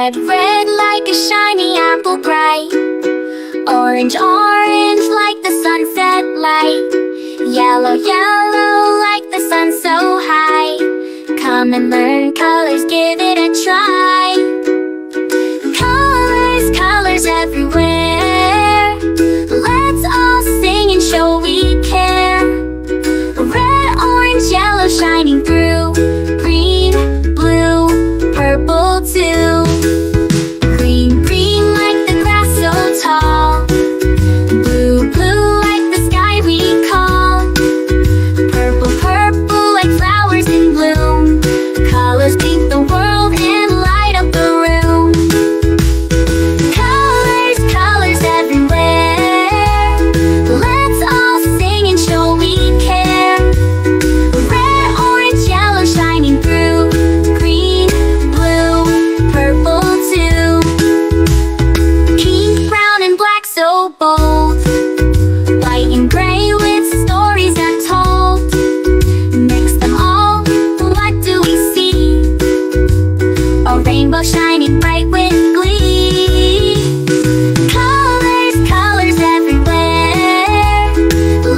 Red, red like a shiny apple bright. Orange, orange like the sunset light. Yellow, yellow like the sun so high. Come and learn colors, give it a try. Colors, colors everywhere. Let's all sing and show we care. Red, orange, yellow shining through. Green, blue, purple too. Green, green like the grass so tall. Blue, blue like the sky we call. Purple, purple like flowers in bloom. Colors paint the world and light up the room. Colors, colors everywhere. Let's all sing and show we care. Red, orange, yellow shining through. Green, blue, purple too. Pink, brown and black so bold. White and gray with stories untold. Mix them all, what do we see? A rainbow shining bright with glee. Colors, colors everywhere.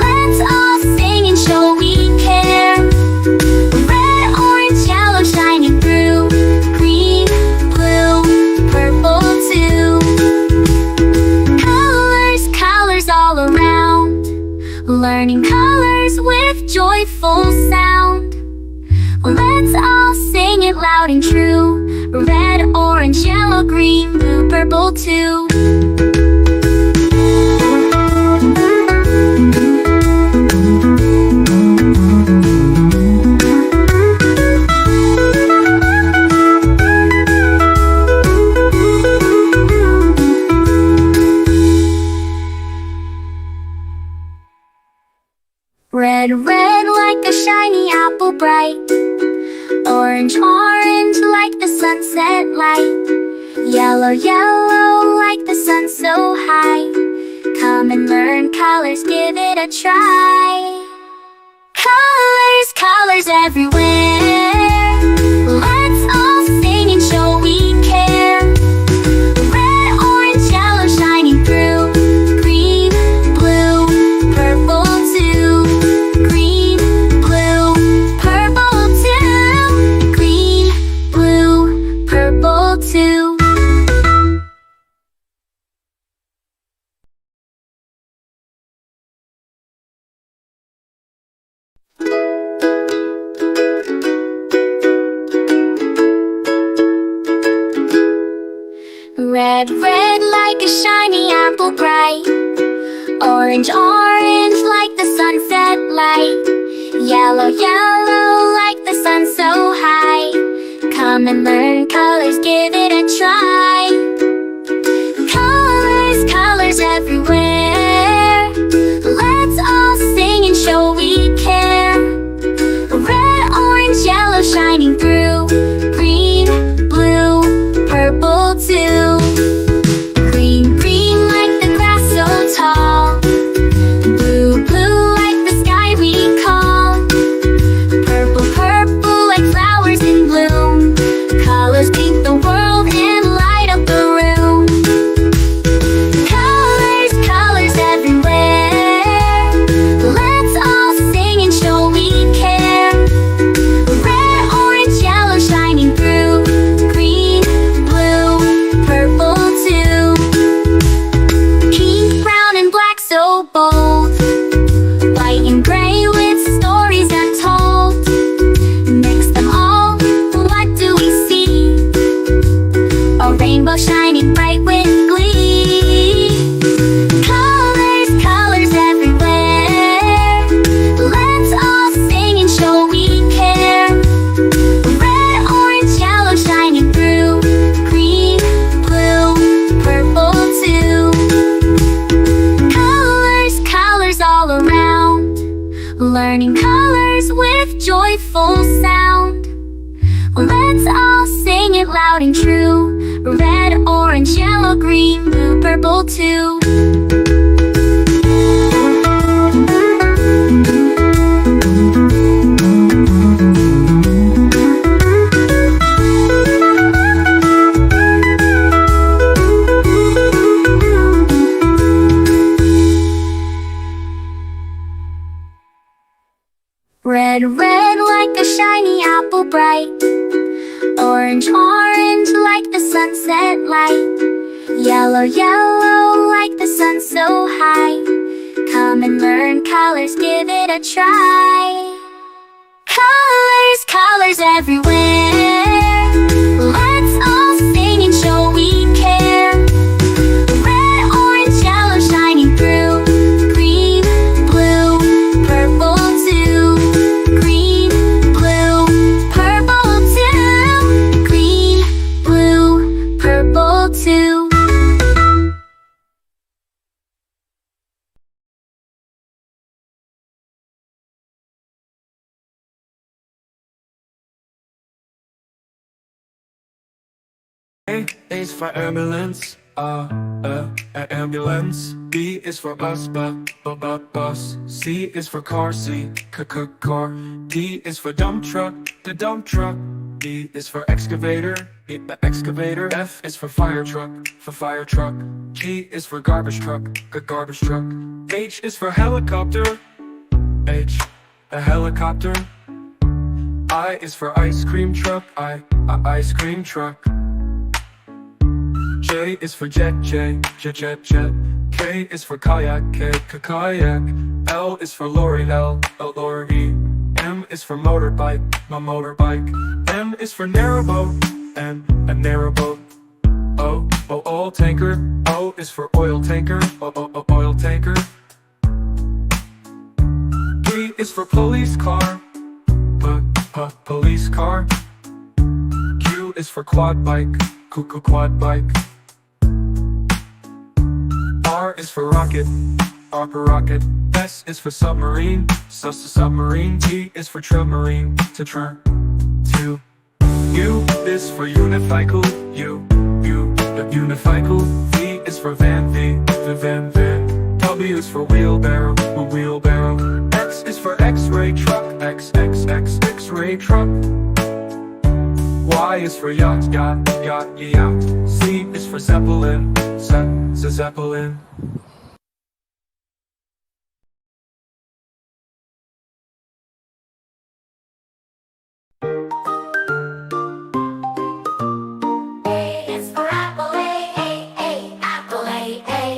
Let's all sing and show we care. Red, orange, yellow shining through. Green, blue, purple too. Colors, colors all around. Learning colors with joyful sound. Let's all sing it loud and true. Red, orange, yellow, green, blue, purple too. Red, red like a shiny apple bright. Orange, orange like the sunset light. Yellow, yellow like the sun so high. Come and learn colors, give it a try. Colors, colors everywhere. Let's all sing and show we care. Red, orange, yellow shining through. Green, blue, purple too. Green, blue, purple too. Green, blue, purple too. Red, red like a shiny apple bright. Orange, orange like the sunset light. Yellow, yellow like the sun so high. Come and learn colors, give it a try. Colors, colors everywhere. Let's all sing and show we care. Red, orange, yellow shining through. Green, blue, purple too. Green, green like the grass so tall. Blue, blue like the sky we call. Purple, purple like flowers in bloom. Colors paint the world and light up the room. Colors, colors everywhere. Let's all sing and show we care. Red, orange, yellow shining through. Green, blue, purple too. Pink, brown and black so bold. White and gray with stories untold. Mix them all, what do we see? A rainbow shining bright with glee. Colors, colors everywhere. Let's all sing and show we care. Red, orange, yellow shining through. Green, blue, purple too. Colors, colors all around. Learning colors with joyful sound. Let's all sing it loud and true. Red, orange, yellow, green, blue, purple too. Red, red like a shiny apple bright. Orange, orange like the sunset light. Yellow, yellow like the sun so high. Come and learn colors, give it a try. Colors, colors everywhere. Let's all sing and show we care. Red, orange, yellow shining through. Green, blue, purple too. Green, blue, purple too. Green, blue, purple too. A is for ambulance, ambulance. B is for bus. C is for car, car. D is for dump truck, the dump truck. E is for excavator, the excavator. F is for fire truck, G is for garbage truck, garbage truck. H is for helicopter, a helicopter. I is for ice cream truck, ice cream truck. J is for jet. K is for kayak, kayak. L is for lorry, lorry. M is for motorbike, motorbike. N is for narrowboat, a narrowboat. O, oil tanker. O is for oil tanker, oil tanker. P is for police car, police car. Q is for quad bike, quad bike. R is for rocket, rocket. S is for submarine, submarine. T is for submarine, to. U is for unicycle, the unicycle. V is for van, the van. W is for wheelbarrow, wheelbarrow. X is for X-ray truck, X-ray truck. Y is for yacht, yacht. Z is for zeppelin, zeppelin. A is for apple,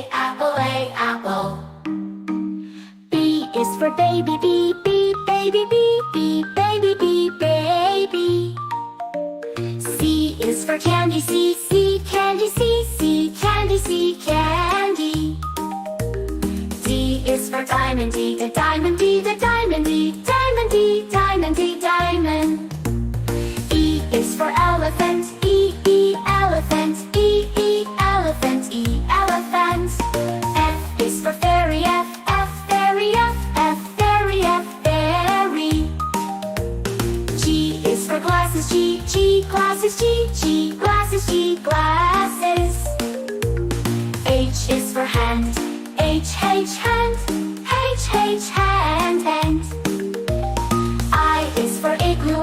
apple, apple. B is for baby, baby, baby. C is for candy, candy. D is for diamond, the diamond, diamond. E is for elephant, elephant. F is for fairy, fairy. G is for glasses, glasses. H is for hand, hand. I is for igloo,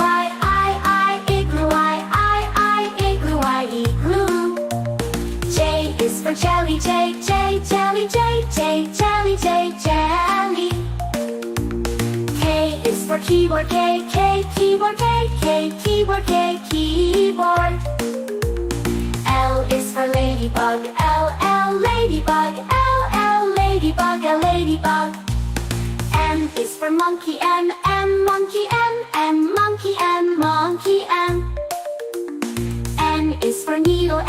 igloo. J is for jelly, jelly. K is for keyboard, keyboard. L is for ladybug, ladybug. M is for monkey, monkey. N is for needle,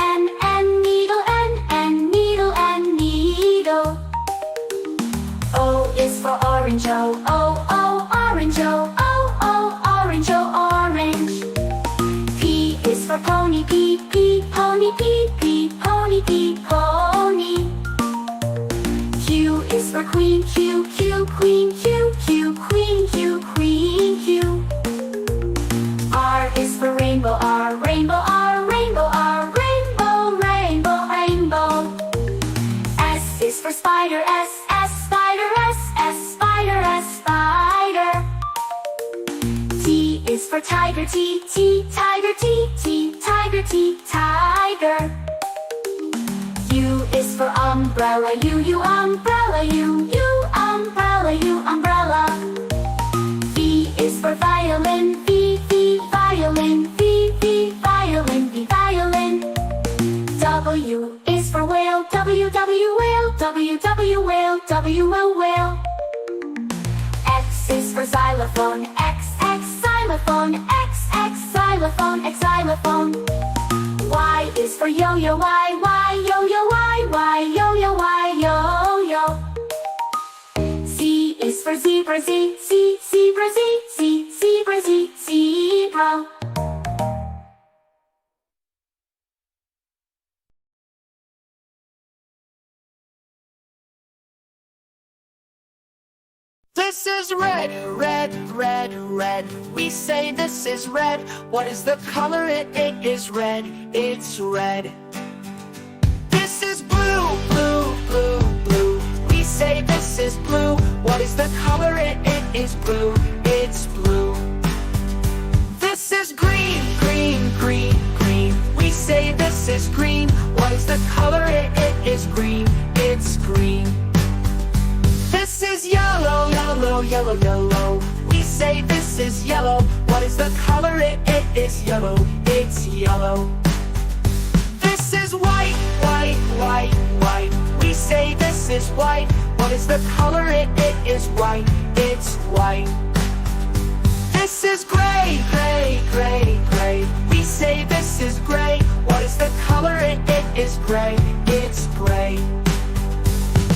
needle. O is for orange, orange. P is for pony, pony. Q is for queen, queen. R is for rainbow, rainbow. S is for spider, spider. T is for tiger, tiger. U is for umbrella, umbrella. V is for W, a whale. X is for xylophone, X, xylophone, X, xylophone, xylophone. Y is for yo-yo, Y, yo-yo, Y, yo-yo, Y, yo-yo. Z is for zebra, Z, zebra, Z, zebra, Z, zebra. This is red, red, red, red. We say this is red. What is the color? It is red. It's red. This is blue, blue, blue, blue. We say this is blue. What is the color? It is blue. It's blue. This is green, green, green, green. We say this is green. What is the color? It is green. It's green. This is yellow, yellow, yellow, yellow. We say this is yellow. What is the color? It is yellow. It's yellow. This is white, white, white, white. We say this is white. What is the color? It is white. It's white. This is gray, gray, gray, gray. We say this is gray. What is the color? It is gray. It's gray.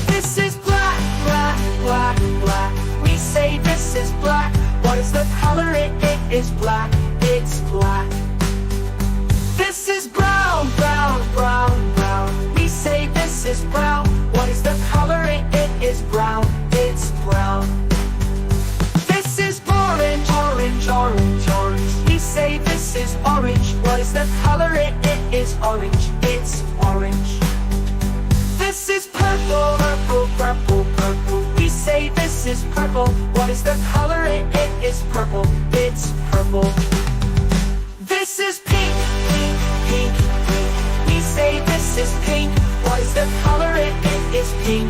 This is black, black, black, black. We say this is black. What is the color? It is black. It's black. This is brown, brown, brown, brown. We say this is brown. What is the color? It is brown. It's brown. This is orange, orange, orange, orange. We say this is orange. What is the color? It is orange. It's orange. This is purple, purple, purple, purple. We say this is purple. What is the color? It is purple. It's purple. This is pink, pink, pink, pink. We say this is pink. What is the color? It is pink.